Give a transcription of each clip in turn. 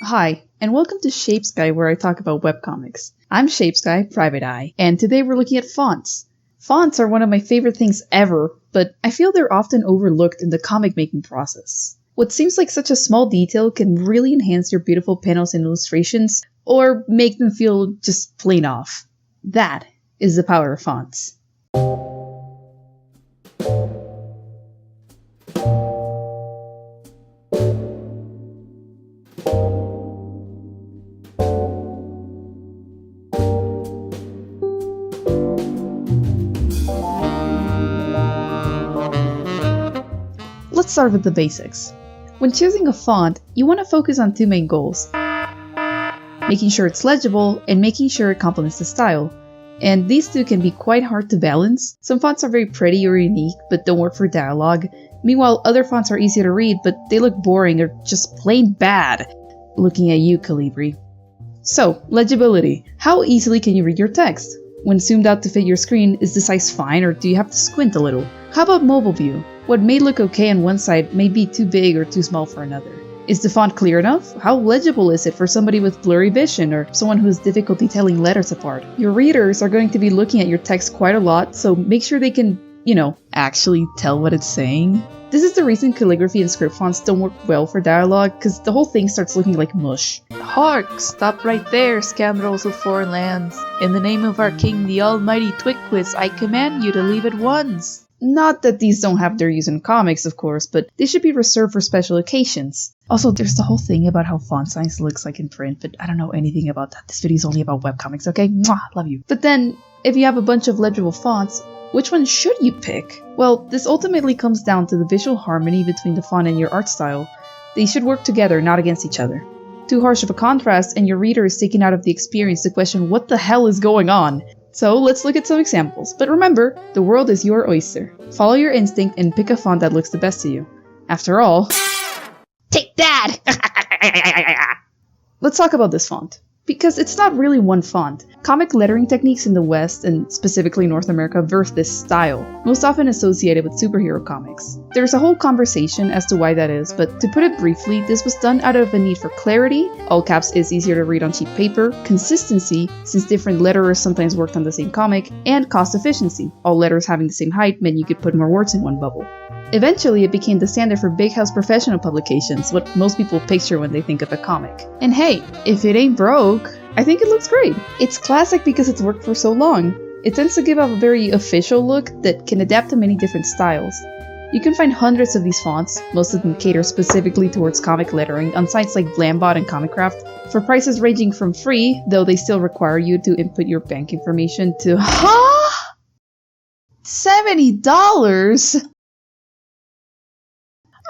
Hi, and welcome to Shapesky, where I talk about webcomics. I'm Shapesky, Private Eye, and today we're looking at fonts. Fonts are one of my favorite things ever, but I feel they're often overlooked in the comic making process. What seems like such a small detail can really enhance your beautiful panels and illustrations, or make them feel just plain off. That is the power of fonts. Let's start with the basics. When choosing a font, you want to focus on two main goals: making sure it's legible and making sure it complements the style. And these two can be quite hard to balance. Some fonts are very pretty or unique, but don't work for dialogue. Meanwhile, other fonts are easy to read, but they look boring or just plain bad. Looking at you, Calibri. So, legibility. How easily can you read your text? When zoomed out to fit your screen, is the size fine or do you have to squint a little? How about mobile view? What may look okay on one side may be too big or too small for another. Is the font clear enough? How legible is it for somebody with blurry vision or someone who has difficulty telling letters apart? Your readers are going to be looking at your text quite a lot, so make sure they can, actually tell what it's saying. This is the reason calligraphy and script fonts don't work well for dialogue, because the whole thing starts looking like mush. Hark! Stop right there, scoundrels of foreign lands. In the name of our king, the almighty Twickwits, I command you to leave at once. Not that these don't have their use in comics, of course, but they should be reserved for special occasions. Also, there's the whole thing about how font size looks like in print, but I don't know anything about that. This video is only about webcomics, okay? Mwah! Love you. But then, if you have a bunch of legible fonts, which one should you pick? Well, this ultimately comes down to the visual harmony between the font and your art style. They should work together, not against each other. Too harsh of a contrast, and your reader is taken out of the experience to question what the hell is going on. So let's look at some examples. But remember, the world is your oyster. Follow your instinct and pick a font that looks the best to you. After all, take that! Let's talk about this font. Because it's not really one font. Comic lettering techniques in the West, and specifically North America, verse this style, most often associated with superhero comics. There's a whole conversation as to why that is, but to put it briefly, this was done out of a need for clarity, all caps is easier to read on cheap paper, consistency, since different letterers sometimes worked on the same comic, and cost efficiency, all letters having the same height meant you could put more words in one bubble. Eventually, it became the standard for big house professional publications, what most people picture when they think of a comic. And hey, if it ain't broke, I think it looks great. It's classic because it's worked for so long. It tends to give off a very official look that can adapt to many different styles. You can find hundreds of these fonts, most of them cater specifically towards comic lettering, on sites like Blambot and Comicraft, for prices ranging from free, though they still require you to input your bank information, to $70?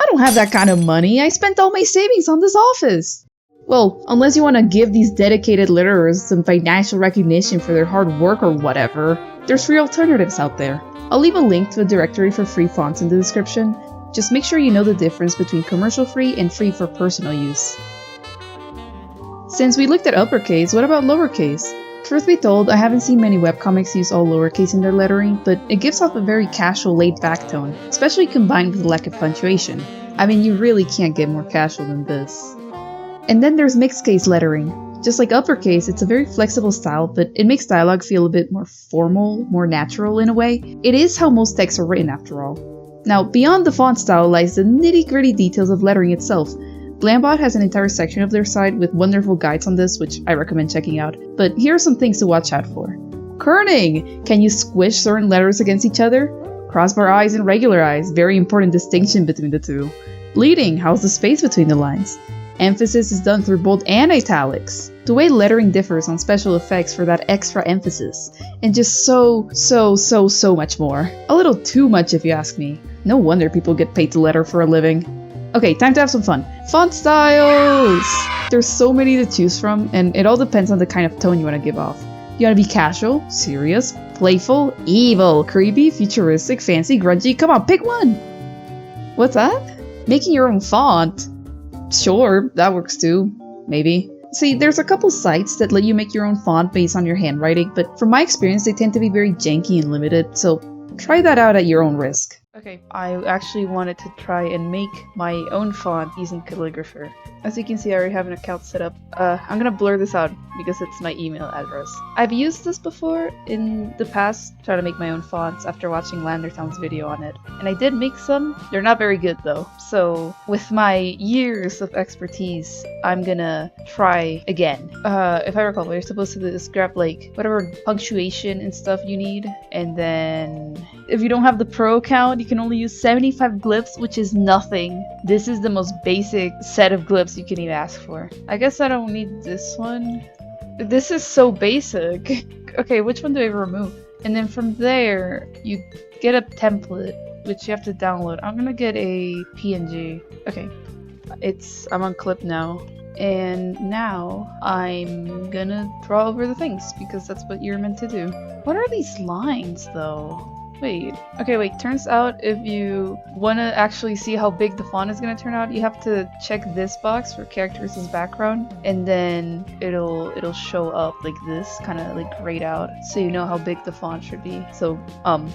I don't have that kind of money. I spent all my savings on this office. Well, unless you want to give these dedicated letterers some financial recognition for their hard work or whatever, there's free alternatives out there. I'll leave a link to a directory for free fonts in the description. Just make sure you know the difference between commercial free and free for personal use. Since we looked at uppercase, what about lowercase? Truth be told, I haven't seen many webcomics use all lowercase in their lettering, but it gives off a very casual, laid-back tone, especially combined with the lack of punctuation. I mean, you really can't get more casual than this. And then there's mixed case lettering. Just like uppercase, it's a very flexible style, but it makes dialogue feel a bit more formal, more natural in a way. It is how most texts are written after all. Now, beyond the font style lies the nitty-gritty details of lettering itself. Blambot has an entire section of their site with wonderful guides on this, which I recommend checking out. But here are some things to watch out for. Kerning! Can you squish certain letters against each other? Crossbar eyes and regular eyes, very important distinction between the two. Bleeding, how's the space between the lines? Emphasis is done through bold and italics. The way lettering differs on special effects for that extra emphasis. And just so much more. A little too much if you ask me. No wonder people get paid to letter for a living. Okay, time to have some fun. Font styles! There's so many to choose from, and it all depends on the kind of tone you want to give off. You want to be casual, serious, playful, evil, creepy, futuristic, fancy, grungy? Come on, pick one! What's that? Making your own font? Sure, that works too. Maybe. See, there's a couple sites that let you make your own font based on your handwriting, but from my experience, they tend to be very janky and limited, so try that out at your own risk. Okay, I actually wanted to try and make my own font using Calligrapher. As you can see, I already have an account set up. I'm gonna blur this out because it's my email address. I've used this before in the past, trying to make my own fonts after watching Landertown's video on it. And I did make some. They're not very good though. So with my years of expertise, I'm gonna try again. If I recall, what you're supposed to do is grab like whatever punctuation and stuff you need, and then if you don't have the pro account, you can only use 75 glyphs, which is nothing. This is the most basic set of glyphs you can even ask for. I guess I don't need this one. This is so basic. Okay, which one do I remove? And then from there, you get a template, which you have to download. I'm gonna get a PNG. Okay, I'm on clip now. And now I'm gonna draw over the things because that's what you're meant to do. What are these lines though? Wait. Okay, wait. Turns out if you want to actually see how big the font is going to turn out, you have to check this box for characters as background, and then it'll show up like this, kind of like grayed out, so you know how big the font should be. So,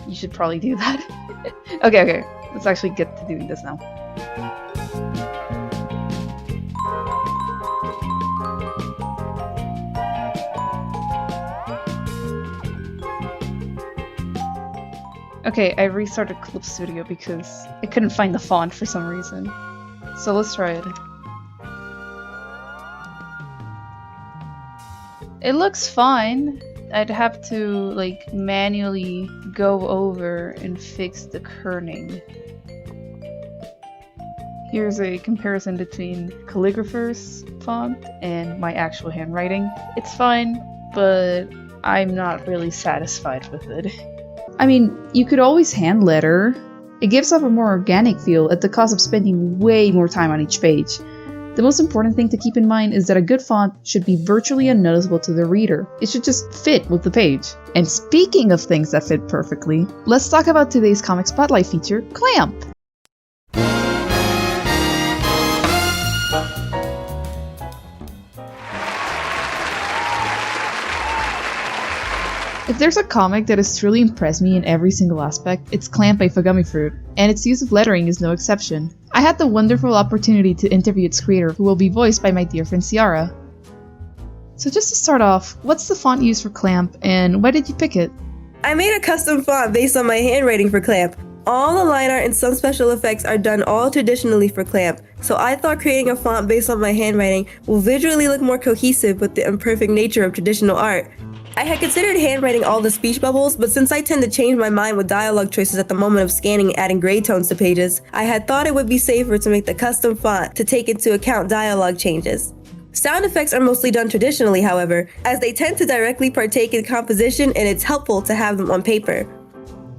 you should probably do that. Okay. Let's actually get to doing this now. Okay, I restarted Clip Studio because I couldn't find the font for some reason. So let's try it. It looks fine. I'd have to like manually go over and fix the kerning. Here's a comparison between Calligrapher's font and my actual handwriting. It's fine, but I'm not really satisfied with it. I mean, you could always hand letter. It gives off a more organic feel at the cost of spending way more time on each page. The most important thing to keep in mind is that a good font should be virtually unnoticeable to the reader. It should just fit with the page. And speaking of things that fit perfectly, let's talk about today's comic spotlight feature, Clamp! If there's a comic that has truly impressed me in every single aspect, it's Clamp by Fugummy Fruit, and its use of lettering is no exception. I had the wonderful opportunity to interview its creator, who will be voiced by my dear friend Ciara. So just to start off, what's the font used for Clamp, and why did you pick it? I made a custom font based on my handwriting for Clamp. All the line art and some special effects are done all traditionally for Clamp, so I thought creating a font based on my handwriting will visually look more cohesive with the imperfect nature of traditional art. I had considered handwriting all the speech bubbles, but since I tend to change my mind with dialogue choices at the moment of scanning and adding gray tones to pages, I had thought it would be safer to make the custom font to take into account dialogue changes. Sound effects are mostly done traditionally, however, as they tend to directly partake in composition, and it's helpful to have them on paper.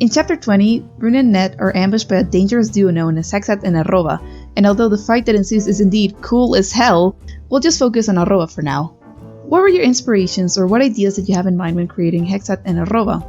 In Chapter 20, Rune and Net are ambushed by a dangerous duo known as Hexat and Arroba, and although the fight that ensues is indeed cool as hell, we'll just focus on Arroba for now. What were your inspirations or what ideas did you have in mind when creating Hexat and Arroba?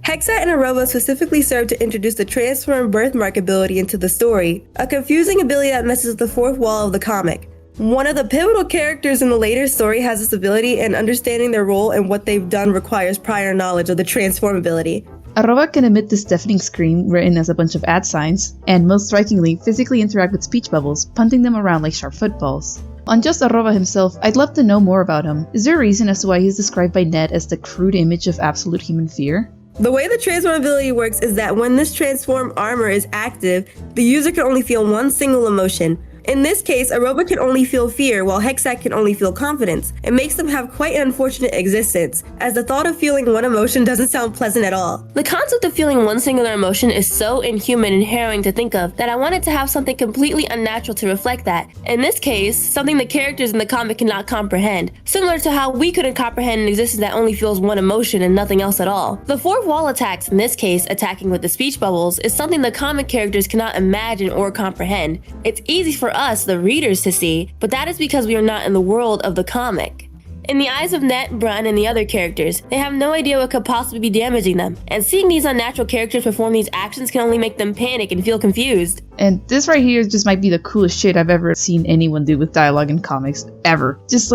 Hexat and Arroba specifically serve to introduce the transform birthmark ability into the story, a confusing ability that messes with the fourth wall of the comic. One of the pivotal characters in the later story has this ability, and understanding their role and what they've done requires prior knowledge of the transform ability. Arroba can emit this deafening scream written as a bunch of @ and most strikingly, physically interact with speech bubbles, punting them around like sharp footballs. On just Arroba himself, I'd love to know more about him. Is there a reason as to why he's described by Ned as the crude image of absolute human fear? The way the transform ability works is that when this transform armor is active, the user can only feel one single emotion. In this case, Arroba can only feel fear, while Hexat can only feel confidence. It makes them have quite an unfortunate existence, as the thought of feeling one emotion doesn't sound pleasant at all. The concept of feeling one singular emotion is so inhuman and harrowing to think of that I wanted to have something completely unnatural to reflect that. In this case, something the characters in the comic cannot comprehend, similar to how we couldn't comprehend an existence that only feels one emotion and nothing else at all. The fourth wall attacks, in this case attacking with the speech bubbles, is something the comic characters cannot imagine or comprehend. It's easy for us, the readers, to see, but that is because we are not in the world of the comic. In the eyes of Net, Brun, and the other characters, they have no idea what could possibly be damaging them, and seeing these unnatural characters perform these actions can only make them panic and feel confused. And this right here just might be the coolest shit I've ever seen anyone do with dialogue in comics, ever. Just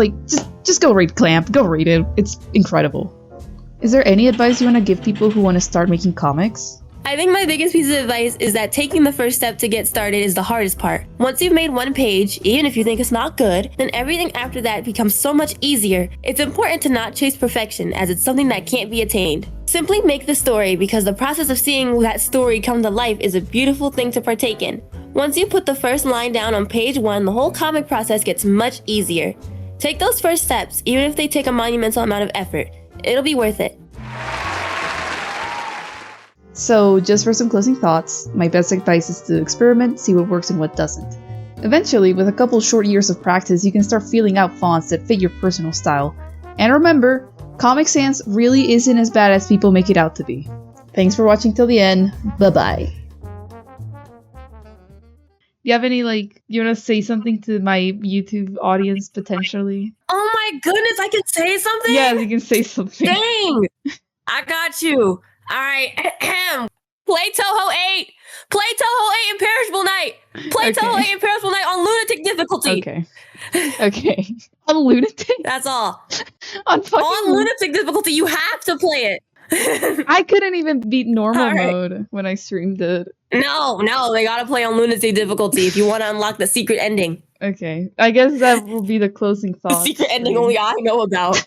go read Clamp, go read it, it's incredible. Is there any advice you want to give people who want to start making comics? I think my biggest piece of advice is that taking the first step to get started is the hardest part. Once you've made one page, even if you think it's not good, then everything after that becomes so much easier. It's important to not chase perfection, as it's something that can't be attained. Simply make the story, because the process of seeing that story come to life is a beautiful thing to partake in. Once you put the first line down on page 1, the whole comic process gets much easier. Take those first steps, even if they take a monumental amount of effort. It'll be worth it. So, just for some closing thoughts, my best advice is to experiment, see what works and what doesn't. Eventually, with a couple short years of practice, you can start feeling out fonts that fit your personal style. And remember, Comic Sans really isn't as bad as people make it out to be. Thanks for watching till the end. Bye-bye. You have any, you want to say something to my YouTube audience, potentially? Oh my goodness, I can say something? Yeah, you can say something. Dang! I got you. All right. Play Toho 8. Play Toho 8 Imperishable Night. Play Okay. Toho 8 Imperishable Night on lunatic difficulty. Okay. On lunatic? That's all. On fucking On lunatic difficulty, you have to play it. I couldn't even beat normal All right. mode when I streamed it. No, they gotta play on lunatic difficulty if you want to unlock the secret ending. Okay. I guess that will be the closing The thought. secret ending only I know about.